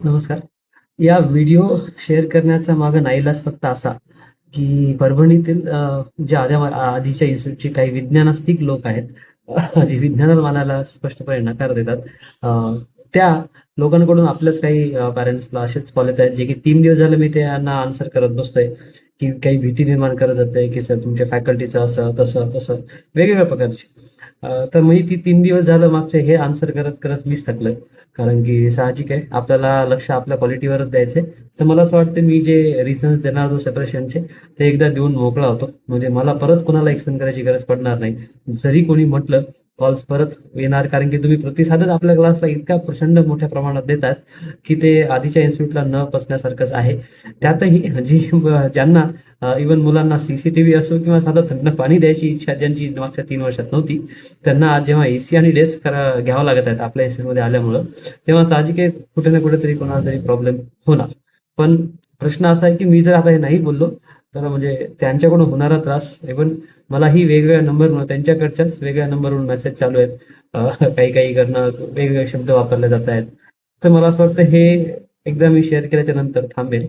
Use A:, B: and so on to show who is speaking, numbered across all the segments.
A: नमस्कार. या video share करण्याचा मागे नाईलाज फक्त असा, की परभणीतील ज्या आधीच्या इन्स्टिट्यूटचे काही विज्ञानास्तिक लोक आहेत, जे विज्ञानाला मानायला स्पष्टपणे नकार देतात. अ, त्या लोकांकडून आपल्याच काही पॅरेंट्सला असेच कॉल येत आहेत, जे की 3 दिवस झाले मी त्यांना आन्सर करत बसतोय, की काही भीती निर्माण करत जाते, की सर तुमच्या फॅकल्टीचं असं, तसं, तसं वेगवेगळ्या प्रकारची. तर मी ती 3 दिवस झालं मागचे हे आन्सर करत मीच थकलोय. कारण की साहजिक आहे, आपल्याला लक्ष आपल्या क्वालिटीवरच द्यायचंय. तर मला असं वाटतं मी जे रिझन्स देणार होतो सेपरेशनचे, ते एकदा देऊन मोकळा होतो. म्हणजे मला परत कोणाला एक्सप्लेन करायची गरज पडणार नाही. जरी कोणी म्हटलं, कॉल्स परत येणार, कारण की तुम्ही प्रतिसादच आपल्या क्लासला इतका प्रचंड मोठ्या प्रमाणात देतात, की ते आधीच्या इन्स्टिट्यूटला न पचण्यासारखंच आहे. त्यातही ज्यांना इव्हन मुलांना सीसीटीव्ही असो किंवा साधं थंड पाणी द्यायची इच्छा ज्यांची मागच्या 3 वर्षात नव्हती, त्यांना आज जेव्हा एसी आणि डेस्क घ्यावं लागत आहेत आपल्या इन्स्टिट्यूटमध्ये आल्यामुळं, तेव्हा साहजिक आहे कुठे ना कुठेतरी कोणाला तरी प्रॉब्लेम होणार. पण प्रश्न असा आहे की मी जर आता हे नाही बोललो, तर म्हणजे त्यांच्याकडून होणारा त्रास, इव्हन मलाही वेगवेगळ्या नंबरवरून, त्यांच्याकडच्याच वेगळ्या नंबरवरून मेसेज चालू आहेत. काही काही करणं, वेगवेगळे शब्द वापरले जात आहेत. तर मला असं वाटतं हे एकदा मी शेअर केल्याच्या नंतर थांबेल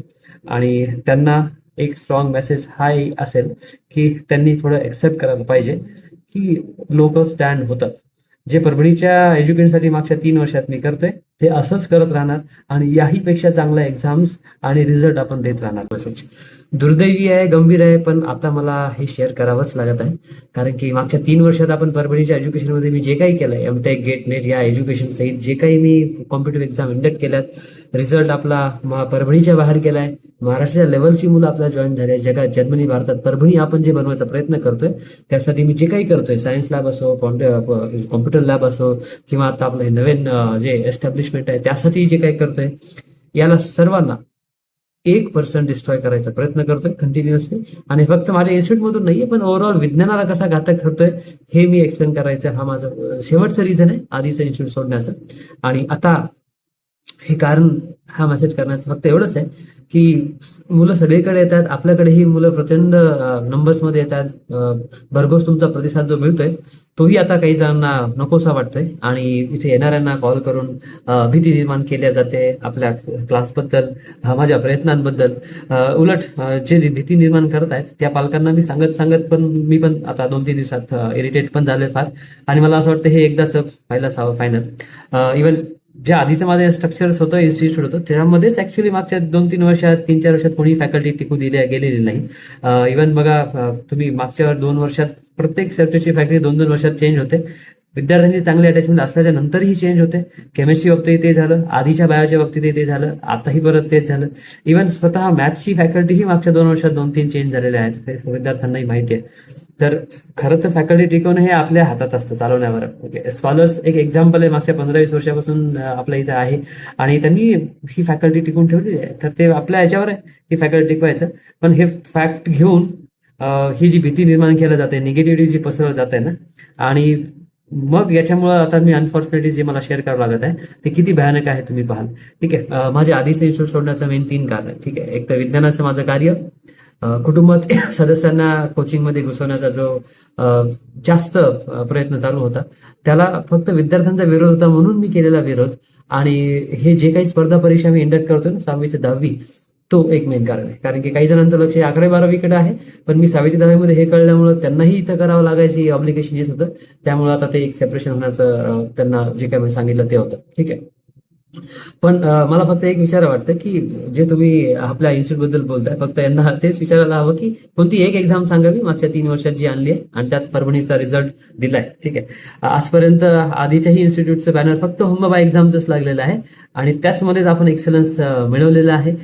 A: आणि त्यांना एक स्ट्रॉंग मेसेज हा असेल, की त्यांनी थोडं एक्सेप्ट करायला पाहिजे, की लोक स्टँड होतात. जे परभणीच्या एज्युकेशनसाठी मागच्या 3 वर्षात मी करतोय, ते असंच करत राहणार आणि याहीपेक्षा चांगला एक्झाम्स आणि रिझल्ट आपण देत राहणार. मेसेज दुर्दैवी आहे, गंभीर आहे, पण आता मला हे शेअर करावंच लागत आहे. कारण की मागच्या 3 वर्षात आपण परभणीच्या एज्युकेशनमध्ये मी जे काही केलंय, एमटेक, गेट, नेट या एज्युकेशन सहित जे काही मी कॉम्पिटिटिव्ह एक्झाम इंडक्ट केल्यात, रिझल्ट आपला परभणीच्या बाहेर गेलाय. महाराष्ट्राच्या लेवलची मुलं आपल्याला जॉईन झाले. जगात, जर्मनी, भारतात परभणी आपण जे बनवायचा प्रयत्न करतोय, त्यासाठी मी जे काही करतोय, सायन्स लॅब असो, कॉम्प्युटर लॅब असो, किंवा आता आपलं हे नवीन जे एस्टॅब्लिशमेंट आहे त्यासाठी जे काही करतोय, याला सर्वांना 1% डिस्ट्रॉय करायचा प्रयत्न करतोय कंटिन्युअसली. आणि फक्त माझ्या इन्स्टिट्यूटमधून नाहीये, पण ओव्हरऑल विज्ञानाला कसा घातक ठरतोय हे मी एक्सप्लेन करायचं, हा माझं शेवटचं रिझन आहे आधीचं इन्स्टिट्यूट सोडण्याचं. आणि आता हे कारण, हा मेसेज करण्याचं फक्त एवढंच आहे, की मुलं सगळीकडे येतात, आपल्याकडेही मुलं प्रचंड नंबर्समध्ये येतात. भरघोस तुमचा प्रतिसाद जो मिळतोय, तोही आता काही जणांना नकोसा वाटतोय. आणि इथे येणाऱ्यांना कॉल करून भीती निर्माण केल्या जाते आपल्या क्लासबद्दल, माझ्या प्रयत्नांबद्दल. उलट जे भीती निर्माण करत आहेत त्या पालकांना मी सांगत सांगत पण मी पण आता 2-3 दिवसात इरिटेट पण झालोय फार. आणि मला असं वाटतं हे एकदाच व्हायलाच हवं फायनल. इव्हन जे आधीचं माझं स्ट्रक्चर्स होतं, इन्स्टिट्यूट होतं, त्याच्यामध्येच ऍक्च्युली मागच्या 2-3 वर्षात, 3-4 वर्षात कोणी फॅकल्टी टिकू गेलेली नाही. इव्हन बघा, तुम्ही मागच्या 2 वर्षात प्रत्येक सब्जेक्टची फॅकल्टी 2-2 वर्षात चेंज होते. विद्यार्थ्यांची चांगली अटॅचमेंट असल्याच्या नंतरही चेंज होते. केमिस्ट्री बाबतीत ते झालं, आधीच्या बायोच्या बाबतीतही ते झालं, आताही परत तेच झालं. इव्हन स्वतः मॅथ्सची फॅकल्टीही मागच्या 2 वर्षात 2-3 चेंज झालेल्या आहेत, हे विद्यार्थ्यांनाही माहिती आहे. तर खरं तर फॅकल्टी टिकवणं हे आपल्या हातात असतं चालवण्यावर. स्कॉलर्स एक एक्झाम्पल आहे, मागच्या 15-20 वर्षापासून आपल्या इथे आहे आणि त्यांनी ही फॅकल्टी टिकवून ठेवलेली आहे. तर ते आपल्या ह्याच्यावर आहे ही फॅकल्टी टिकवायचं. पण हे फॅक्ट घेऊन ही जी भीती निर्माण केली जाते, निगेटिव्हिटी जी पसरवली जाते ना, आणि मग याच्यामुळं आता मी अनफॉर्च्युनेटली जे मला शेअर करावं लागत आहे ते किती भयानक आहे तुम्ही पाहाल. ठीक आहे, माझ्या आधीचं इन्स्टिट्यूट सोडण्याचं मेन 3 कारण आहे. ठीक आहे, एक तर विज्ञानाचं माझं कार्य, कुटुंबात सदस्यांना कोचिंगमध्ये घुसवण्याचा जो जास्त प्रयत्न चालू होता, त्याला फक्त विद्यार्थ्यांचा विरोध होता म्हणून मी केलेला विरोध. आणि हे जे काही स्पर्धा परीक्षा मी इंडक्ट करतो ना, 6वी ते 10वी, तो एक मेन कारण आहे. कारण की काही जणांचं लक्ष 11वी-12वीकडे आहे, पण मी 6वी ते 10वीमध्ये हे कळल्यामुळं त्यांनाही इथं करावं लागायची ऑब्लिगेशन येत होतं. त्यामुळे आता ते एक सेपरेशन होण्याचं त्यांना जे काही मी सांगितलं ते होतं. ठीक आहे. पण मला फक्त एक विचार वाटतं, की जे तुम्ही आपल्या इन्स्टिट्यूट बद्दल बोलताय, फक्त यांना तेच विचारायला हवं, की कोणती एक एक्झाम सांगावी मागच्या 3 वर्षात जी आणली आहे आणि त्यात परभणीचा रिझल्ट दिलाय. ठीक आहे, आजपर्यंत आधीच्याही इन्स्टिट्यूटचं बॅनर फक्त हुंबाबा एक्झामच लागलेलं आहे आणि त्याचमध्येच आपण एक्सलन्स मिळवलेलं आहे.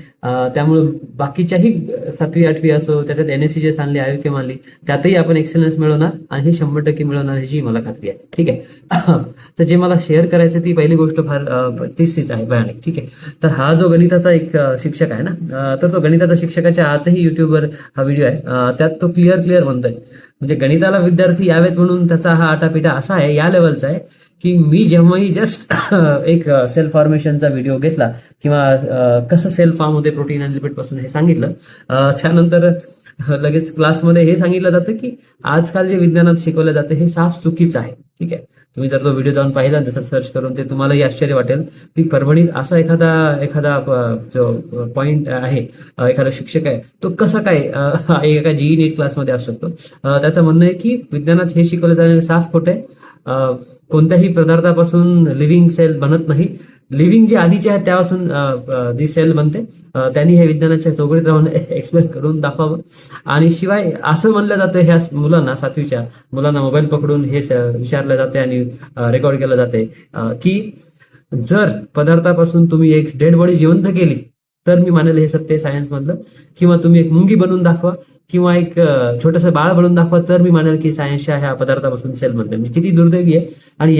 A: त्यामुळे बाकीच्याही 7वी-8वी असो, त्याच्यात NSCJS आणली, IUCAM आणली, त्यातही आपण एक्सलन्स मिळवणार आणि हे 100% मिळवणार ह्याची मला खात्री आहे. ठीक आहे. तर जे मला शेअर करायचं ती पहिली गोष्ट फार तीच आहे, भयानक. ठीक आहे, तर हा जो गणिताचा एक शिक्षक आहे ना, तर तो गणिताचा शिक्षकाच्या आतही युट्यूबवर हा व्हिडिओ आहे. त्यात तो क्लिअर म्हणतोय, म्हणजे गणिताला विद्यार्थी यावेत म्हणून त्याचा हा आटापिटा असा आहे, या लेवलचा आहे, की मी जेव्हाही जस्ट एक सेल फॉर्मेशनचा व्हिडिओ घेतला किंवा कसं सेल फॉर्म होते प्रोटीन आणि लिपिड पासून हे सांगितलं, त्यानंतर लगेच क्लासमध्ये हे सांगितलं जातं की आजकाल जे विज्ञानात शिकवलं जातं हे साफ चुकीचं आहे. ठीक आहे, तुम्ही जर तो व्हिडिओ जाऊन पाहिला तसं सर्च करून, ते तुम्हालाही आश्चर्य वाटेल की परभणीत असा एखादा एखादा जो पॉइंट आहे, एखादा शिक्षक आहे, तो कसा काय एका जीई नीट क्लासमध्ये असू शकतो. त्याचं म्हणणं आहे की विज्ञानात हे शिकवलं जाणं साफ खोटं आहे. कोणत्याही पदार्थापासून लिव्हिंग सेल बनत नाही. लिव्हिंग जे आधीचे आहेत त्यापासून जी सेल बनते, त्यांनी हे विज्ञानाच्या चौकडीत राहून एक्सप्लेन करून दाखवावं. आणि शिवाय असं म्हणलं जातं ह्या मुलांना, 7वीच्या मुलांना मोबाईल पकडून हे विचारलं जाते आणि रेकॉर्ड केलं जाते की जर पदार्थापासून तुम्ही एक डेड बॉडी जिवंत केली तर मी मानेल हे सत्य सायन्स मधलं, किंवा तुम्ही एक मुंगी बनवून दाखवा किंवा एक छोटंसं बाळ बनवून दाखवा तर मी मानेल की सायन्सच्या ह्या पदार्थापासून सेल बनते. म्हणजे किती दुर्दैवी आहे. आणि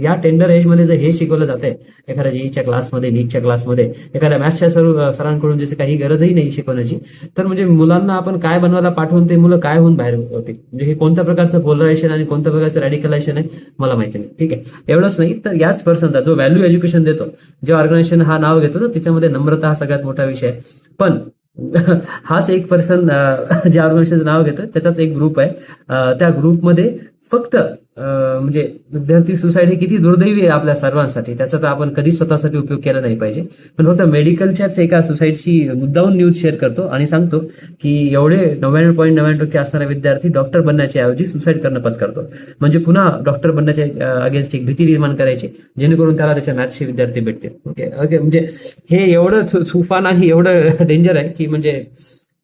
A: या टेंडर एजमध्ये जर हे शिकवलं जातंय एखाद्या जीईच्या क्लासमध्ये, नीटच्या क्लासमध्ये, एखाद्या मॅथ्सच्या सरांकडून ज्याची काही गरजही नाही शिकवण्याची, तर म्हणजे मुलांना आपण काय बनवायला पाठवून ते मुलं काय होऊन बाहेर होतील. म्हणजे हे कोणत्या प्रकारचं पोलरायझेशन आणि कोणत्या प्रकारचं रॅडिकलायझेशन आहे मला माहिती नाही. ठीक आहे, एवढंच नाही तर याच पर्सनचा जो व्हॅल्यू एज्युकेशन देतो, जे ऑर्गनायझेशन हा नाव घेतो ना, त्याच्यामध्ये नम्रता हा सगळ्यात मोठा विषय आहे. पण हाच एक पर्सन ज्या ऑर्गनायझेशनचं नाव घेतं त्याचाच एक ग्रुप आहे. त्या ग्रुपमध्ये फक्त म्हणजे विद्यार्थी सुसाईड हे किती दुर्दैवी आहे आपल्या सर्वांसाठी, त्याचा तर आपण कधीच स्वतःसाठी उपयोग केला नाही पाहिजे. पण फक्त मेडिकलच्याच एका सुसाईडची मुद्दाहून न्यूज शेअर करतो आणि सांगतो की एवढे 99.99% असणारा विद्यार्थी डॉक्टर बनण्याच्या ऐवजी सुसाईड करणं पत्करतो. म्हणजे पुन्हा डॉक्टर बनण्याच्या अगेन्स्ट एक भीती निर्माण करायची, जेणेकरून त्याला त्याच्या मॅथ्सचे विद्यार्थी भेटतील. ओके ओके, म्हणजे हे एवढं सुफान आणि एवढं डेंजर आहे की म्हणजे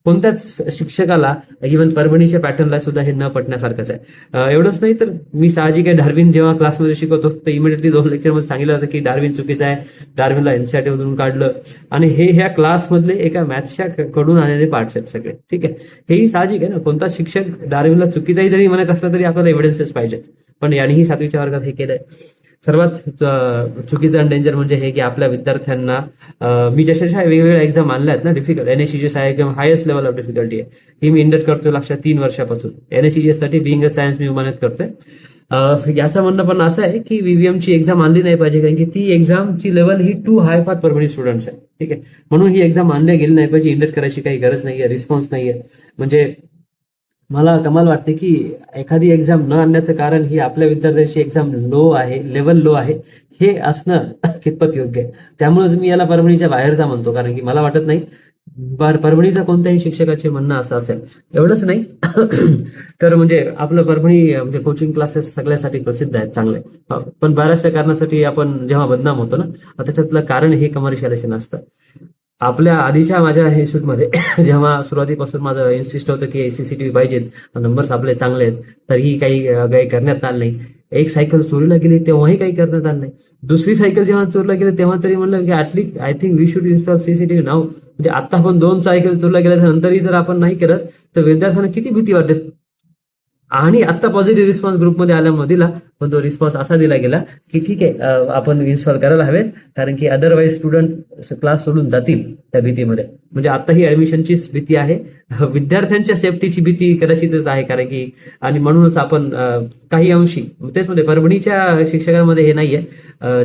A: कोणत्याच शिक्षकाला, इव्हन परभणीच्या पॅटर्नला सुद्धा हे न पटण्यासारखंच आहे. एवढंच नाही तर मी साहजिक आहे, डार्विन जेव्हा क्लासमध्ये शिकवतो तर इमिडिएटली 2 लेक्चरमध्ये सांगितलं जातं की डार्विन चुकीचं आहे, डार्विनला एनसीईआरटी मधून काढलं. आणि हे ह्या क्लासमधले एका मॅथ्सच्या कडून आलेले पार्ट्स आहेत सगळे. ठीक आहे, हेही साहजिक आहे ना, कोणता शिक्षक डार्विनला चुकीचाही जरी म्हणत असला तरी आपल्याला एव्हिडन्सेस पाहिजेत. पण यानेही 7वीच्या वर्गात हे केलंय. सर्वात चुकीचं आणि डेंजर म्हणजे हे की आपल्या विद्यार्थ्यांना मी जशा वेगवेगळ्या एक्झाम आणल्या आहेत ना डिफिकल्ट, NSCGS आहे एकदम हायेस्ट लेवल ऑफ डिफिकल्टी आहे, ही मी इंडक्ट करतोय मागच्या 3 वर्षापासून. NSCGS साठी बिंग अ सायन्स मी मेहनत करतोय. याचं म्हणणं पण असं आहे की VVM ची एक्झाम आणली नाही पाहिजे, कारण की ती एक्झामची लेवल ही too high for Parbhani students आहे. ठीक आहे, म्हणून ही एक्झाम आणल्या गेली नाही पाहिजे. इंडक्ट करायची काही गरज नाहीये, रिस्पॉन्स नाहीये. म्हणजे मला कमाल वाटते की एखादी एक्झाम न आणण्याचं कारण ही आपल्या विद्यार्थ्यांची एक्झाम लो आहे, लेवल लो आहे, हे असणं कितपत योग्य आहे. त्यामुळेच मी याला परभणीच्या बाहेरचा म्हणतो, कारण की मला वाटत नाही परभणीचा कोणत्याही शिक्षकाचे म्हणणं असं असेल. एवढंच नाही तर म्हणजे आपलं परभणी म्हणजे कोचिंग क्लासेस सगळ्यासाठी प्रसिद्ध आहेत, चांगले. पण बऱ्याचशा कारणासाठी आपण जेव्हा बदनाम होतो ना, त्याच्यातलं कारण हे कमर्शियलायझेशन असतं. आपल्या आधीच्या माझ्या इन्स्टिट्यूटमध्ये जेव्हा सुरुवातीपासून माझं इन्सिस्ट होतं की CCTV पाहिजेत, नंबर्स आपले चांगले आहेत, तरीही काही करण्यात आलं नाही. एक सायकल चोरीला गेली तेव्हाही काही करण्यात आलं नाही. दुसरी सायकल जेव्हा चोरीला गेली तेव्हा तरी म्हणलं की at least I think we should install CCTV नाव. म्हणजे आता आपण 2 सायकल चोरीला गेल्याच्या नंतरही जर आपण नाही करत तर विद्यार्थ्यांना किती भीती वाटेल. आणि आता पॉझिटिव्ह रिस्पॉन्स ग्रुपमध्ये आल्यामुळे दिला, पण तो रिस्पॉन्स असा दिला गेला की ठीक आहे आपण इन्स्टॉल करायला हवेत, कारण की अदरवाईज स्टुडंट क्लास सोडून जातील त्या भीतीमध्ये. म्हणजे आता ही ऍडमिशनचीच भीती आहे, विद्यार्थ्यांच्या सेफ्टीची भीती कदाचितच आहे, कारण की आणि म्हणूनच आपण काही अंशी तेच मध्ये परभणीच्या शिक्षकांमध्ये हे नाहीये,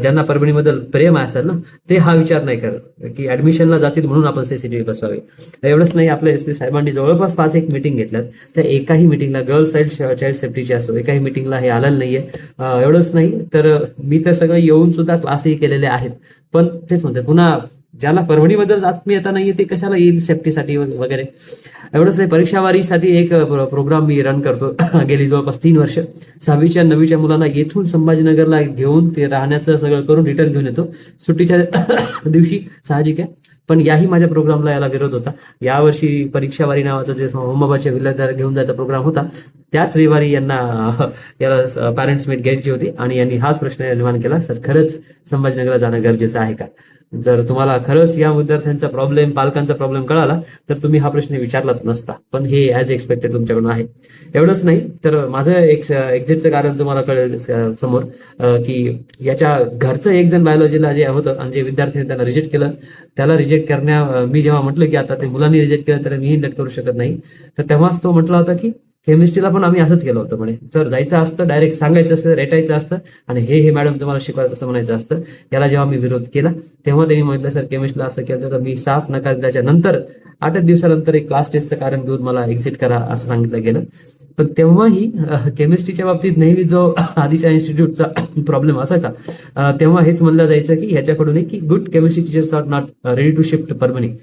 A: ज्यांना परभणीबद्दल प्रेम असेल ना ते हा विचार नाही करत की ऍडमिशनला जातील म्हणून आपण CCTV बसवावे. एवढंच नाही, आपल्या SP साहेबांनी जवळपास 5 मीटिंग घेतल्यात, त्या एकाही मिटिंगला गर्ल्स चाइल्ड सेफ्टीची असो एकाही मिटिंगला हे आलेलं नाहीये. एवढंच नाही तर मी तर सगळं येऊन सुद्धा क्लासही केलेले आहेत. पण तेच म्हणते पुन्हा, ज्याला परभणीबद्दल आत्मीयता नाहीये ते कशाला येईल सेफ्टीसाठी वगैरे. एवढंच नाही, परीक्षावारीसाठी एक प्रोग्राम मी रन करतो गेली जवळपास 3 वर्ष. 6वीच्या 9वीच्या मुलांना येथून संभाजीनगरला घेऊन ते राहण्याचं सगळं करून रिटर्न घेऊन येतो सुट्टीच्या दिवशी, साहजिक आहे. पण याही माझ्या प्रोग्रामला याला विरोध होता. यावर्षी परीक्षावारी नावाचा जे होमाबाच्या विद्यार्थ्याला घेऊन जायचा प्रोग्राम होता, त्याच रविवारी याला पॅरेंट्स मीट घ्यायची होती आणि यांनी हाच प्रश्न निर्माण केला, सर खरंच संभाजीनगरला जाणं गरजेचं आहे का? जर तुम्हाला खरंच या विद्यार्थ्यांचा प्रॉब्लेम, पालकांचा प्रॉब्लेम कळाला तर तुम्ही हा प्रश्न विचारलाच नसता. पण हे ॲज एक्सपेक्टेड तुमच्याकडून आहे. एवढंच नाही तर माझं एक्झिटचं कारण तुम्हाला कळेल समोर, की याच्या घरचं एक जण बायोलॉजीला जे होतं आणि जे विद्यार्थ्यांनी त्यांना रिजेक्ट केलं, त्याला रिजेक्ट मी जेव्हा म्हटलं की आता ते मुलांनी रिजेक्ट केलं तर मी इंडक्ट करू शकत नाही, तर तेव्हाच तो म्हटला होता की केमिस्ट्रीला पण आम्ही असंच केलं होतं. म्हणे सर जायचं असतं, डायरेक्ट सांगायचं असतं, रेटायचं असतं आणि हे मॅडम तुम्हाला शिकवायचं असं म्हणायचं असतं. याला जेव्हा मी विरोध केला तेव्हा त्यांनी म्हटलं सर केमिस्ट्रीला असं केलं, तर मी साफ नकार दिल्याच्या नंतर 8 दिवसानंतर एक क्लास टेस्टचं कारण घेऊन मला एक्झिट करा असं सांगितलं गेलं. पण तेव्हाही केमिस्ट्रीच्या बाबतीत नेहमी जो आधीच्या इन्स्टिट्यूटचा प्रॉब्लेम असायचा, तेव्हा हेच म्हणलं जायचं की ह्याच्याकडून की good chemistry teachers are not ready to shift Parbhani.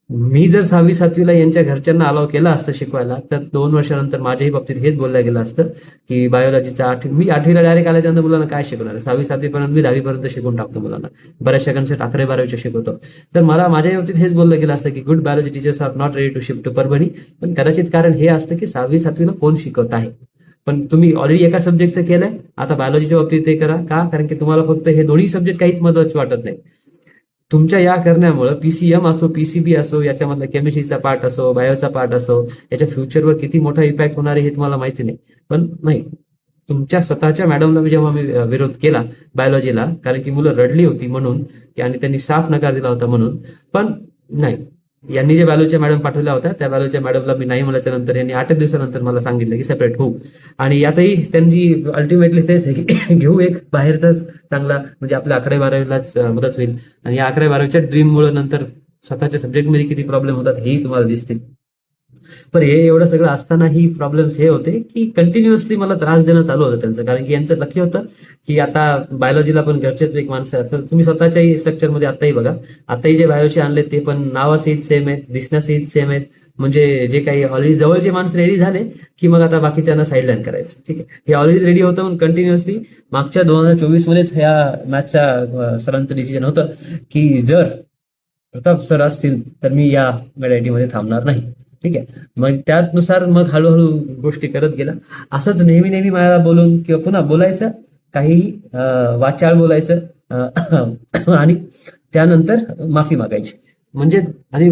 A: मी जर 6वी-7वीला यांच्या घरच्यांना अलाव केलं असतं शिकवायला, तर 2 वर्षानंतर माझ्याही बाबतीत हेच बोललं गेलं असतं की बायोलॉजीचा मी 8वीला डायरेक्ट आल्याच्यानंतर मुलांना काय शिकवणार, 6वी-7वी पर्यंत मी 10वी पर्यंत शिकवून टाकतो मुलांना, बऱ्याचशा कन्सेप्ट 11वी-12वीचे शिकवतो. तर मला माझ्या बाबतीत हेच बोललं गेलं असतं की good biology teachers are not ready to shift to Parbhani. पण कदाचित कारण हे असतं की 6वी-7वीला कोण शिकवत आहे. पण तुम्ही ऑलरेडी एका सब्जेक्टचं केलंय, आता बायोलॉजीच्या बाबतीत ते करा. का? कारण की तुम्हाला फक्त हे दोन्ही सब्जेक्ट काहीच महत्वाचे वाटत नाही. तुमच्या या करण्यामुळे पीसीएम असो, पीसीबी असो, याच्यामधला केमिस्ट्रीचा पार्ट असो, बायोचा पार्ट असो, याच्या फ्युचरवर किती मोठा इम्पॅक्ट होणार आहे हे तुम्हाला माहिती नाही. पण नाही, तुमच्या स्वतःच्या मॅडमला जेव्हा मी विरोध केला बायोलॉजीला, कारण की मुलं रडली होती म्हणून आणि त्यांनी साफ नकार दिला होता म्हणून, पण नाही, यांनी जे बायोलॉजीच्या मॅडम पाठवल्या होत्या त्या बायोलॉजीच्या मॅडमला मी नाही म्हटल्याच्या नंतर यांनी 8 दिवसानंतर मला सांगितलं की सेपरेट होऊ. आणि यातही त्यांची अल्टिमेटली तेच आहे की घेऊ एक बाहेरचाच चांगला, म्हणजे आपल्या 11वी-12वीलाच मदत होईल. आणि या 11वी-12वीच्या ड्रीममुळे नंतर स्वतःच्या सब्जेक्टमध्ये किती प्रॉब्लेम होतात हेही तुम्हाला दिसतील. पण हे एवढं सगळं असतानाही प्रॉब्लेम्स हे होते की कंटिन्युअसली मला त्रास देणं चालू होतं त्यांचं, कारण की यांचं लक्ष होतं की आता बायोलॉजीला पण घरचेच एक माणसं असतात. तुम्ही स्वतःच्याही स्ट्रक्चरमध्ये आताही बघा, आताही जे बायोलॉजी आणले ते पण नावासहित सेम आहेत, दिसण्यासहित सेम आहेत. म्हणजे जे काही ऑलरेडी जवळचे माणसं रेडी झाले की मग आता बाकीच्यांना साईडलाईन करायचं. ठीक आहे, हे ऑलरेडी रेडी होतं म्हणून कंटिन्युअसली मागच्या 2024 मध्येच ह्या मॅथ्सच्या सरांचं डिसिजन होतं की जर प्रताप सर असतील तर मी या मध्ये थांबणार नाही. ठीक आहे, मग त्यानुसार मग हळूहळू गोष्टी करत गेला. असंच नेहमी नेहमी मला बोलून किंवा पुन्हा बोलायचं, काहीही वाचाळ बोलायचं आणि त्यानंतर माफी मागायची. म्हणजे आणि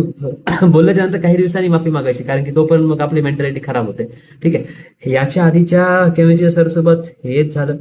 A: बोलल्याच्या नंतर काही दिवसांनी माफी मागायची, कारण की तो पण मग आपली मेंटॅलिटी खराब होते. ठीक आहे, याच्या आधीच्या केमिस्ट्री सर सोबत हेच झालं.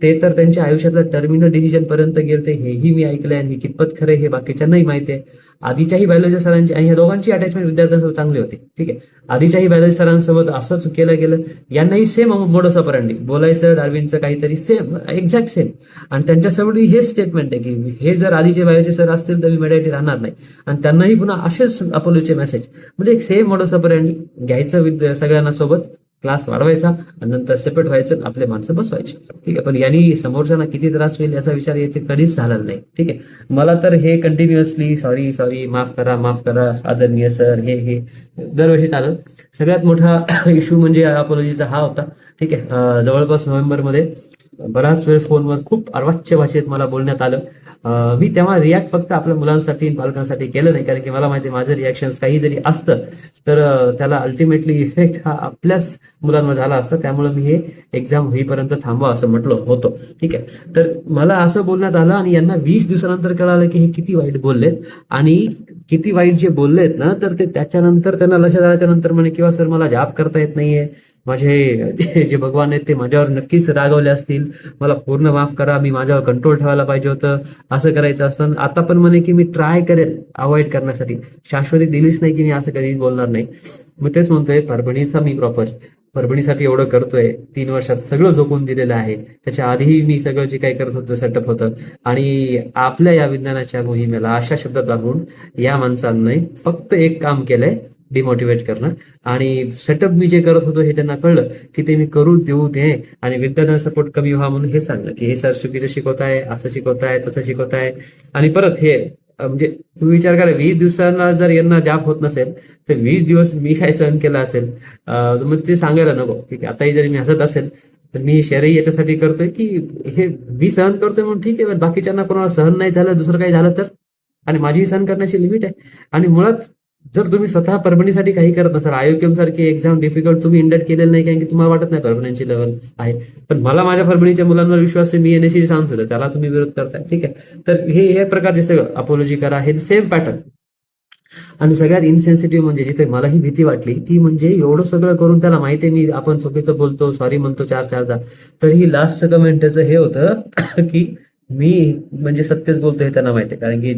A: ते तर त्यांच्या आयुष्यातलं टर्मिनल डिसिजन पर्यंत गेलते, हेही मी ऐकलंय आणि हे कितपत खरं हे बाकीच्यांनाही माहिती आहे. आधीच्याही बायोलॉजी सरांची आणि ह्या दोघांची अटॅचमेंट विद्यार्थ्यांसोबत चांगली होती. ठीक आहे, आधीच्याही बायोलॉजी सरांसोबत असंच केलं गेलं. यांनाही सेम मोडस ऑपरंडी बोलायचं, डार्विनचं काहीतरी सेम, एक्झॅक्ट सेम. आणि त्यांच्यासोबत हेच स्टेटमेंट आहे की हे जर आधीचे बायोलॉजी सर असतील तर मी मेडॅटी राहणार नाही. आणि त्यांनाही पुन्हा असेच अपोलोचे मेसेज, म्हणजे एक सेम मोडस ऑपरंडी घ्यायचं सगळ्यांना सोबत, क्लास वाढवायचा आणि नंतर सेपरेट व्हायचं, आपले माणसं बसवायचे. ठीक आहे, पण यांनी समोरच्यांना किती त्रास होईल याचा विचार याचे कधीच झालेला नाही. ठीक आहे, मला तर हे कंटिन्युअसली सॉरी सॉरी, माफ करा आदरणीय सर, हे दरवर्षी चालत. सगळ्यात मोठा इश्यू म्हणजे अपोलॉजीचा हा होता. ठीक आहे, जवळपास नोव्हेंबरमध्ये बराच वेळ फोनवर खूप अर्वाच्य भाषेत मला बोलण्यात आलं. मी तेव्हा रिॲक्ट फक्त आपल्या मुलांसाठी पालकांसाठी केलं नाही, कारण की मला माहिती माझं रिॲक्शन काही जरी असतं तर त्याला अल्टिमेटली इफेक्ट हा आपल्याच मुलांवर झाला असता. त्यामुळे मी हे एक्झाम होईपर्यंत थांबवा असं म्हटलं होतं. ठीक आहे, तर मला असं बोलण्यात आलं आणि यांना 20 दिवसानंतर कळालं की हे किती वाईट बोललेत. आणि किती वाईट जे बोललेत ना, तर ते त्याच्यानंतर त्यांना लक्षात आल्याच्या नंतर म्हणे किंवा सर मला जाब करता येत नाहीये, माझे जे भगवान आहेत ते माझ्यावर नक्कीच रागवले असतील, मला पूर्ण माफ करा, मी माझ्यावर कंट्रोल ठेवायला पाहिजे होतं, असं करायचं असतं. आता पण म्हणे की मी ट्राय करेल अवॉइड करण्यासाठी, शाश्वती दिलीच नाही की मी असं कधीच बोलणार नाही. मग तेच म्हणतोय, परभणीचा मी प्रॉपर परभणीसाठी एवढं करतोय, 3 वर्षात सगळं झोकून दिलेलं आहे. त्याच्या आधीही मी सगळं जे काही करत होतो सेटअप होतं. आणि आपल्या या विज्ञानाच्या मोहिमेला अशा शब्दात वागून या माणसांनी फक्त एक काम केलंय, डिमोटिवेट करणं. आणि सेटअप मी जे करत होतो हे त्यांना कळलं की ते मी करू देऊ दे, आणि विद्यार्थ्यांना सपोर्ट कमी व्हा म्हणून हे सांगलं की हे सर चुकीचं शिकवताय, असं शिकवताय, तसं शिकवताय. आणि परत हे म्हणजे तुम्ही विचार करा, 20 दिवसांना जर यांना जाप होत नसेल तर 20 दिवस मी काय सहन केलं असेल. मग ते सांगायला नको की आताही जरी मी हसत असेल तर मी शेअरही याच्यासाठी करतोय की हे मी सहन करतोय म्हणून ठीक आहे, पण बाकीच्यांना कोणाला सहन नाही झालं, दुसरं काही झालं तर, आणि माझी सहन करण्याची लिमिट आहे. आणि मुळात जर तुम्ही स्वतः परभणीसाठी काही करत नसाल, आयोकेम सारखी एक्झाम डिफिकल्ट तुम्ही इंडक्ट केलेलं नाही, कारण की तुम्हाला वाटत नाही परभणीची लेवल आहे, पण मला माझ्या परभणीच्या मुलांवर विश्वास आहे, मी एनएससी सांगतो, त्याला तुम्ही विरोध करताय. ठीक आहे, तर हे प्रकारचे सगळं अपोलॉजी करा, हे सेम पॅटर्न. आणि सगळ्यात इनसेन्सिटिव्ह म्हणजे जिथे मला ही भीती वाटली ती म्हणजे एवढं सगळं करून त्याला माहिती आहे मी आपण चुकीचं बोलतो, सॉरी म्हणतो 4-4दा, तरीही लास्टचं कमेंट त्याचं हे होतं की मी म्हणजे सत्यच बोलतो हे त्यांना माहिती आहे, कारण की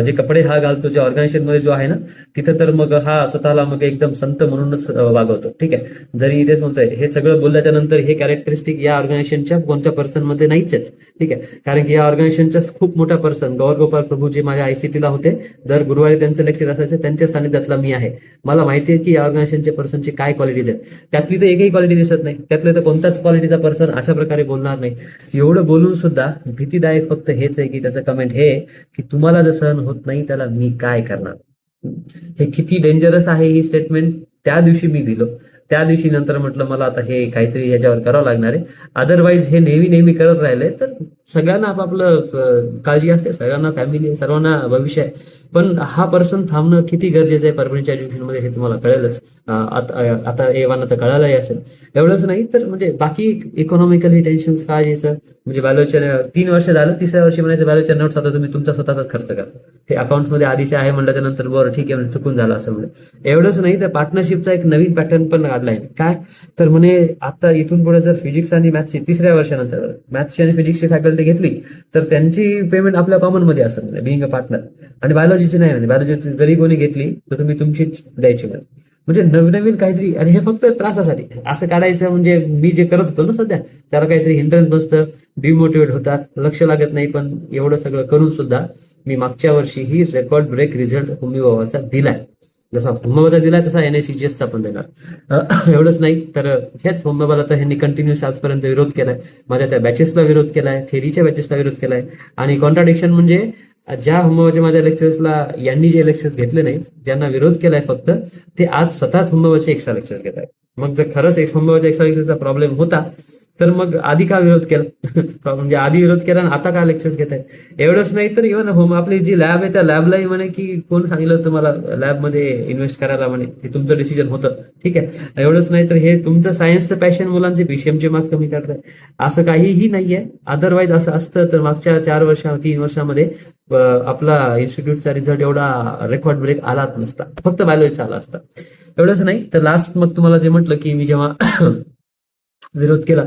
A: जे कपडे हा घालतो, जे ऑर्गनायझेशन मध्ये जो आहे ना, तिथं तर मग हा स्वतःला मग एकदम संत म्हणूनच वागवतो. ठीक आहे, जरी तेच म्हणतोय, हे सगळं बोलल्याच्या नंतर हे कॅरेक्टरिस्टिक या ऑर्गनायझेशनच्या कोणत्या पर्सन मध्ये नाहीच आहेत. ठीक आहे, कारण की या ऑर्गनायझेशनच्या खूप मोठा पर्सन गौर गोपाल प्रभू जे माझ्या आयसीटीला होते, दर गुरुवारी त्यांचं लेक्चर असायचं, त्यांच्या सानिध्यातला मी आहे. मला माहिती आहे की या ऑर्गनायझेशनच्या पर्सनची काय क्वालिटीज आहेत. त्यातली तर एकही क्वालिटी दिसत नाही, त्यातलं तर कोणताच क्वालिटीचा पर्सन अशा प्रकारे बोलणार नाही. एवढं बोलून सुद्धा भीतीदायक फक्त हेच आहे की त्याचं कमेंट हे की तुम्हाला जर सहन होत नाही त्याला मी काय करणार. हे किती डेंजरस आहे ही स्टेटमेंट त्या दिवशी मी दिलो. त्या दिवशी नंतर म्हटलं मला आता हे काहीतरी याच्यावर करावं लागणार आहे. अदरवाईज हे नेहमी नेहमी करत राहिले तर सगळ्यांना आपापलं काळजी असते, सगळ्यांना फॅमिली आहे, सर्वांना भविष्य आहे. पण हा पर्सन थांबणं किती गरजेचं आहे परमनंटच्या एज्युकेशनमध्ये हे तुम्हाला कळेलच. आता एव्हाना तर कळालंही असेल. एवढंच नाही तर म्हणजे बाकी इकॉनॉमिकली टेन्शन्स काय यायचं, म्हणजे बॅलोच्या 3 वर्ष झालं, 3ऱ्या वर्षी म्हणायचं बॅलोच्या नोट्स आता तुम्ही तुमचा स्वतःचाच खर्च करा. ते अकाउंटमध्ये आधीचे आहे म्हणल्याच्या नंतर बरं ठीक आहे म्हणजे चुकून झालं असं म्हणजे. एवढंच नाही तर पार्टनरशिपचा एक नवीन पॅटर्न पण काढलाय. काय तर म्हणे आता इथून पुढे जर फिजिक्स आणि मॅथ्सची 3ऱ्या वर्षानंतर मॅथ्सची आणि फिजिक्सची फॅकल्टी घेतली तर त्यांची पेमेंट आपल्या कॉमन मध्ये असेल म्हणजे बिंग अ पार्टनर. आणि बायोलॉजीची नाही, म्हणजे बायोलॉजी जरी कोणी घेतली तर तुम्ही तुमचीच द्यायची म्हणजे नवीन काहीतरी. आणि हे फक्त त्रासासाठी असं काढायचं म्हणजे मी जे करत होतो ना सध्या त्याला काहीतरी हिंड्रन्स बसतं, डिमोटिवेट होतात, लक्ष लागत नाही. पण एवढं सगळं करून सुद्धा मी मागच्या वर्षी ही रेकॉर्ड ब्रेक रिझल्ट होमी बाबाचा दिलाय. जसा होमबाबाचा दिलाय तसा एनएससीजीएसचा पण देणार. एवढंच नाही तर हेच होमबाबाला तर ह्यांनी कंटिन्युअस आजपर्यंत विरोध केलाय. माझ्या त्या बॅचेसला विरोध केलाय, थेरीच्या बॅचेसला विरोध केलाय. आणि कॉन्ट्राडिक्शन म्हणजे ज्या होमबाबाच्या माझ्या लेक्चर्सला यांनी जे लेक्चर्स घेतले नाहीत, ज्यांना विरोध केलाय फक्त, ते आज स्वतःच होमबाबाचे एक्स्ट्रा लेक्चर्स घेत आहेत. मग जर खरंच एक होमबाबाच्या एक्स्ट्रा लेक्चरचा प्रॉब्लेम होता तर मग आधी का विरोध केला म्हणजे आधी विरोध केला आणि आता का लेक्चर्स घेत आहे. एवढंच नाही तर इव्हन होम आपली जी लॅब आहे त्या लॅबलाही म्हणे की कोण सांगितलं तुम्हाला लॅबमध्ये इन्व्हेस्ट करायला, म्हणे ते तुमचं डिसिजन होतं. ठीक आहे, एवढंच नाही तर हे तुमचं सायन्सचं पॅशन मुलांचे पीसीएमचे मार्क्स कमी करताय असं काहीही नाहीये. अदरवाईज असं असतं तर मागच्या 3 वर्षामध्ये आपला इन्स्टिट्यूटचा रिझल्ट एवढा रेकॉर्ड ब्रेक आलाच नसता, फक्त बायोलॉजीचा आला असता. एवढंच नाही तर लास्ट मग तुम्हाला जे म्हटलं की मी जेव्हा विरोध केला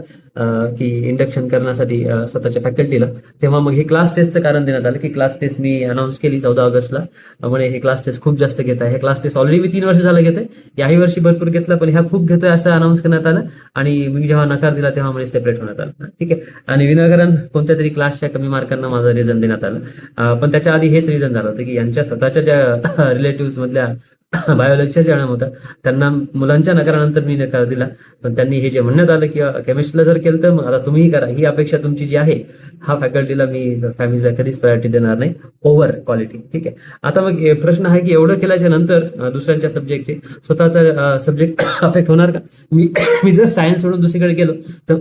A: की इंडक्शन करण्यासाठी स्वतःच्या फॅकल्टीला, तेव्हा मग हे क्लास टेस्टचं कारण देण्यात आलं की क्लास टेस्ट मी अनाऊन्स केली 14 ऑगस्टला. म्हणे हे क्लास टेस्ट खूप जास्त घेत आहे, हे क्लास टेस्ट ऑलरेडी मी 3 वर्ष झालं घेतोय, याही वर्षी भरपूर घेतलं पण ह्या खूप घेतोय असं अनाऊन्स करण्यात आलं. आणि मी जेव्हा नकार दिला तेव्हा म्हणे सेपरेट होण्यात आलं. ठीक आहे, आणि विनाकारण कोणत्या तरी क्लासच्या कमी मार्कांना माझं रिझन देण्यात आलं. पण त्याच्या आधी हेच रिझन झालं होतं की यांच्या स्वतःच्या ज्या रिलेटिव्ह मधल्या बायोलॉजीच्या ज्या मॅडम होत्या त्यांना मुलांच्या नकारानंतर मी नकार दिला. पण त्यांनी हे जे म्हणण्यात आलं की केमिस्ट्रीला जर केलं तर मग आता तुम्हीही करा, ही अपेक्षा तुमची जी आहे, हा फॅकल्टीला मी फॅमिलीला कधीच प्रायोरिटी देणार नाही ओव्हर क्वालिटी. ठीक आहे, आता मग प्रश्न आहे की एवढं केल्याच्या नंतर दुसऱ्यांच्या सब्जेक्टचे स्वतःचा सब्जेक्ट अफेक्ट होणार का. मी जर सायन्स सोडून दुसरीकडे गेलो तर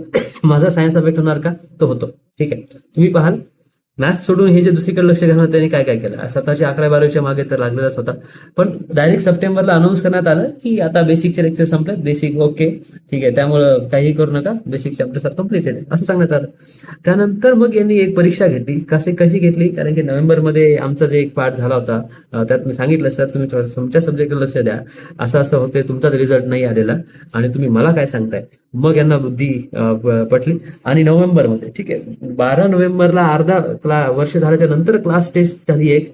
A: माझा सायन्स अफेक्ट होणार का, तो होतो. ठीक आहे, तुम्ही पाहाल मॅथ्स सोडून हे जे दुसरीकडे लक्ष घालणं त्यांनी काय काय केलं. स्वतःच्या 11-12च्या मागे तर लागलेलाच होता. पण डायरेक्ट सप्टेंबरला अनाऊन्स करण्यात आलं की आता बेसिकचे लेक्चर संपलेत, बेसिक ओके ठीक आहे, त्यामुळं काही करू नका, बेसिक चॅप्टर आर कम्प्लिटेड असं सांगण्यात आलं. त्यानंतर मग यांनी एक परीक्षा घेतली. कशी घेतली, कारण की नोव्हेंबरमध्ये आमचा जे एक पाठ झाला होता त्यात मी सांगितलं सर तुम्ही तुमच्या सब्जेक्टवर लक्ष द्या, असं असं होते, तुमचाच रिझल्ट नाही आलेला आणि तुम्ही मला काय सांगताय. मग यांना बुद्धी पटली आणि नोव्हेंबरमध्ये, ठीक आहे, 12 नोव्हेंबरला अर्धा वर्ष झाल्याच्या नंतर क्लास टेस्ट झाली एक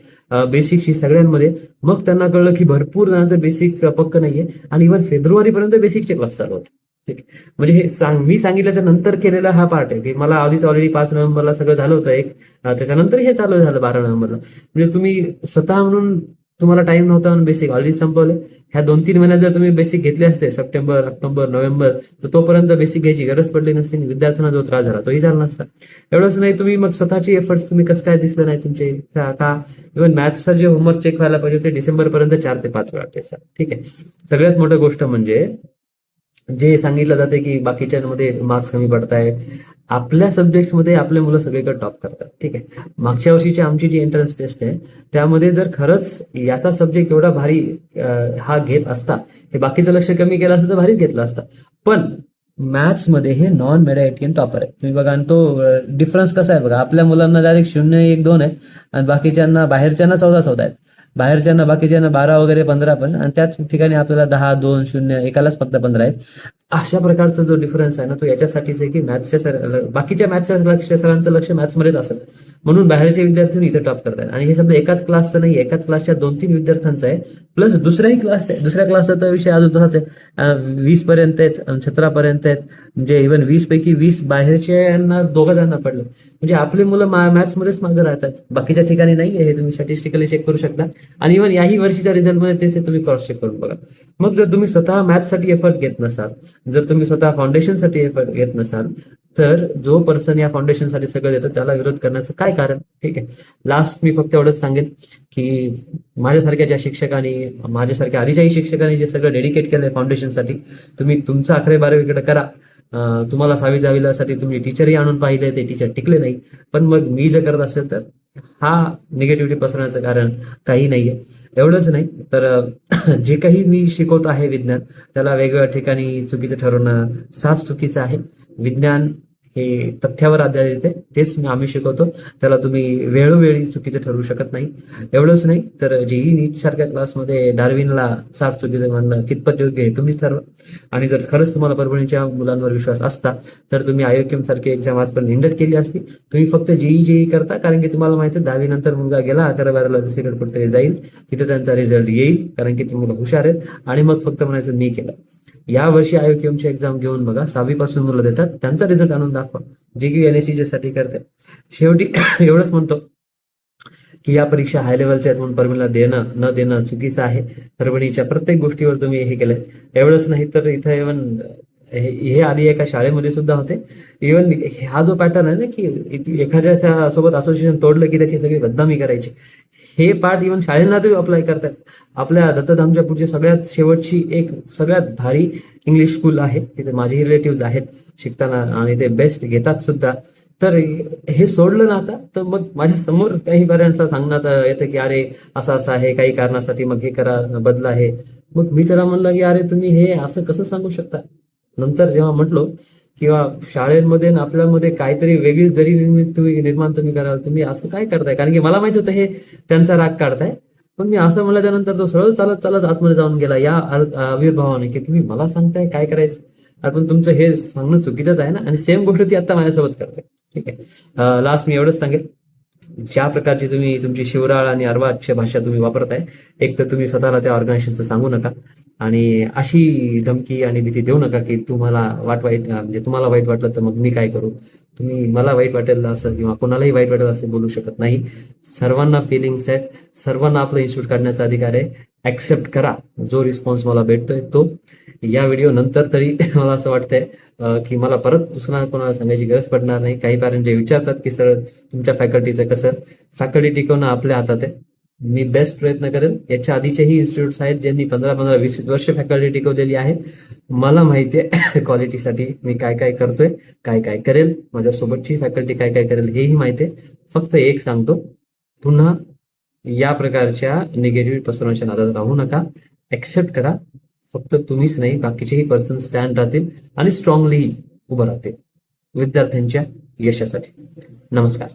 A: बेसिकची सगळ्यांमध्ये. मग त्यांना कळलं की भरपूर जणांचं बेसिक पक्क नाहीये आणि इव्हन फेब्रुवारीपर्यंत बेसिकचे क्लास चालू होते. ठीक, म्हणजे हे मी सांगितल्याच्या नंतर केलेला हा पार्ट आहे की मला आधीच ऑलरेडी 5 नोव्हेंबरला सगळं झालं होतं एक, त्याच्यानंतर हे चालू झालं 12 नोव्हेंबरला. म्हणजे तुम्ही स्वतः म्हणून तुम्हाला टाइम नव्हता म्हणून बेसिक ऑलरेडी संपवले. ह्या 2-3 महिन्यात जर तुम्ही बेसिक घेतले असते सप्टेंबर, ऑक्टोबर, नोव्हेंबर, तर तोपर्यंत बेसिक घ्यायची गरज पडली नसती. विद्यार्थ्यांना जो त्रास झाला तोही झाला नसता. एवढंच नाही, तुम्ही मग स्वतःची एफर्ट्स तुम्ही कसं काय दिसलं नाही तुमचे का इव्हन मॅथ्सचा जे होमवर्क चेक व्हायला पाहिजे ते डिसेंबरपर्यंत 4 ते 5 वेळा टेस्ट. ठीक आहे, सगळ्यात मोठी गोष्ट म्हणजे जे सांगितलं जाते की बाकीच्यांमध्ये मार्क्स कमी पडताय, आपल्या सब्जेक्ट्समध्ये आपले मुलं सगळीकडे टॉप करतात. ठीक आहे, मागच्या वर्षीची आमची जी एंट्रन्स टेस्ट आहे त्यामध्ये जर खरंच याचा सब्जेक्ट एवढा भारी हा घेत असता, हे बाकीचं लक्ष कमी केलं असतं तर भारीच घेतलं असतं. पण मॅथ्समध्ये हे नॉन मेरिटियन टॉपर आहे. तुम्ही बघा, आणि तो डिफरन्स कसा आहे बघा, आपल्या मुलांना डायरेक्ट 0, 1, 2 आहेत आणि बाकीच्यांना बाहेरच्यांना 14-14 आहेत, बाहेरच्यांना बाकीच्यांना 12 वगैरे 15 पण, आणि त्याच ठिकाणी आपल्याला 10, 2, 0, एकालाच फक्त 15 आहेत. अशा प्रकारचा जो डिफरन्स आहे ना, तो याच्यासाठीच आहे की बाकीच्या मॅथ्सच्या सरांचं लक्ष मॅथ्समध्येच असेल, म्हणून बाहेरचे विद्यार्थी इथे टॉप करतात. आणि हे समजा एकाच क्लासचं नाही, एकाच क्लासच्या 2-3 विद्यार्थ्यांचं आहे, प्लस दुसऱ्या क्लासचा तर विषय अजून तसाच आहे. 20 पर्यंत आहेत, 17 पर्यंत आहेत, म्हणजे इव्हन 20 पैकी 20 बाहेरच्या दोघं जणांना पडलं. म्हणजे आपली मुलं मॅथ्समध्येच मागे राहतात, बाकीच्या ठिकाणी नाही आहे. हे तुम्ही स्टॅटिस्टिकली चेक करू शकता. आणि इव्हन याही वर्षीच्या रिझल्टमध्ये तेच तुम्ही क्रॉस चेक करून बघा. मग जर तुम्ही स्वतः मॅथ्ससाठी एफर्ट घेत नसाल, जर तुम्ही स्वतः फाउंडेशनसाठी एफर्ट घेत नसाल, तर जो पर्सन या फाउंडेशनसाठी सगळं देतो त्याला विरोध करण्याचं काय कारण? ठीक आहे. लास्ट मी फक्त एवढंच सांगेन की माझ्यासारख्या ज्या शिक्षकांनी, माझ्यासारख्या आधीच्याही शिक्षकांनी जे सगळं डेडिकेट केलंय फाउंडेशनसाठी, तुम्ही तुमचं 11वी-12वीकडे करा. तुम्हाला 6वी-10वीसाठी तुम्ही टीचरही आणून पाहिले, ते टीचर टिकले नाही. पण मग मी जर करत असेल तर हा निगेटिव्हिटी पसरण्याचं कारण काही नाहीये. एवढंच नाही तर जे काही मी शिकवत आहे विज्ञान, त्याला वेगवेगळ्या ठिकाणी चुकीचं ठरवणं साफ चुकीचं आहे. विज्ञान हे तथ्यावर आधारित आहे, तेच आम्ही शिकवतो. त्याला तुम्ही वेळोवेळी चुकीचं ठरवू शकत नाही. एवढंच नाही तर जेई नीट सारख्या क्लासमध्ये डार्विनला साफ चुकीचं म्हणणं कितपत योग्य आहे तुम्हीच ठरवा. आणि जर खरंच तुम्हाला परभणीच्या मुलांवर विश्वास असता तर तुम्ही IOQM सारखी एक्झाम आजपर्यंत इंडक्ट केली असती. तुम्ही फक्त जेई करता कारण की तुम्हाला माहिती आहे 10वी नंतर मुलगा गेला, 11-12ला दुसरीकडे कुठेतरी जाईल, तिथे त्यांचा रिझल्ट येईल कारण की ती मुलं हुशार आहेत. आणि मग फक्त म्हणायचं मी केलं. या वर्षी IOQMची एक्झाम घेऊन बघा, 6वी पासून मुलं देतात, त्यांचा रिझल्ट आणून दाखवा, जे की NSCJ साठी करते. शेवटी एवढंच म्हणतो की या परीक्षा हाय लेवलच्या आहेत म्हणून परभणीला देणं न देणं चुकीचं आहे. परभणीच्या प्रत्येक गोष्टीवर तुम्ही हे केलंय. एवढंच नाही तर इथं इव्हन हे आधी एका शाळेमध्ये सुद्धा होते. इव्हन हा जो पॅटर्न आहे ना की एखाद्याच्या सोबत असोसिएशन तोडलं की त्याची सगळी बदनामी करायची, हे पार्ट इव्हन शाळेला ते अप्लाय करतात. आपल्या दत्तधामच्या पुढची सगळ्यात शेवटची एक सगळ्यात भारी इंग्लिश स्कूल आहे, तिथे माझे रिलेटिव्ह आहेत शिकताना आणि ते बेस्ट घेतात सुद्धा. तर हे सोडलं ना आता तर मग माझ्या समोर काही पॅरेंट्सला सांगण्यात येतं की अरे असं असं आहे काही कारणासाठी, मग हे करा बदला आहे. मग मी त्याला म्हणलं की अरे तुम्ही हे असं कसं सांगू शकता? नंतर जेव्हा म्हटलो किंवा शाळेमध्ये आपल्यामध्ये काहीतरी वेगळीच दरी निर्माण तुम्ही कराल, तुम्ही असं काय करताय? कारण की मला माहिती होतं हे त्यांचा राग काढताय. पण मी असं म्हणल्याच्या नंतर तो सरळ चालत चालत आतमध्ये जाऊन गेला या आविर्भावाने की तुम्ही मला सांगताय काय करायचं. पण तुमचं हे सांगणं चुकीचंच आहे ना. आणि सेम गोष्ट ती आता माझ्यासोबत करते. ठीक आहे. लास्ट मी एवढंच सांगेन, ज्या प्रकारची तुम्ही तुमची शिवराळ आणि अर्वाच्य भाषा तुम्ही वापरताय, एक तर तुम्ही स्वतःला त्या ऑर्गनायझेशनचं सांगू नका आणि अशी धमकी आणि भीती देऊ नका की तुम्हाला म्हणजे तुम्हाला वाईट वाटलं तर मग मी काय करू. तुम्ही मला वाईट वाटेल असं किंवा कोणालाही वाईट वाटेल असं बोलू शकत नाही. सर्वांना फिलिंग्स आहेत, सर्वांना आपलं इन्स्टिट्यूट काढण्याचा अधिकार आहे. ऍक्सेप्ट करा जो रिस्पॉन्स मला भेटतोय तो. या व्हिडिओ नंतर तरी मला असं वाटतंय की मला परत दुसऱ्या कोणाला सांगायची गरज पडणार नाही. काही पॅरेंट जे विचारतात की सर तुमच्या फॅकल्टीचं कसं, फॅकल्टी टिकवणं आपल्या हातात आहे. मी बेस्ट प्रयत्न करेन. याच्या आधीचेही इन्स्टिट्यूट्स आहेत ज्यांनी 15-15-20 वर्ष फॅकल्टी टिकवलेली आहे. मला माहिती आहे क्वालिटीसाठी मी काय काय करतोय, काय काय करेल, माझ्यासोबतची फॅकल्टी काय काय करेल हेही माहिती आहे. फक्त एक सांगतो, पुन्हा या प्रकारच्या निगेटिव्ह पसरवण्याच्या नादात राहू नका. ऍक्सेप्ट करा. फक्त तुम्हीच नाही बाकीचेही पर्सन स्टँड राहतील आणि स्ट्रॉंगली उभं राहतील विद्यार्थ्यांच्या यशासाठी. नमस्कार.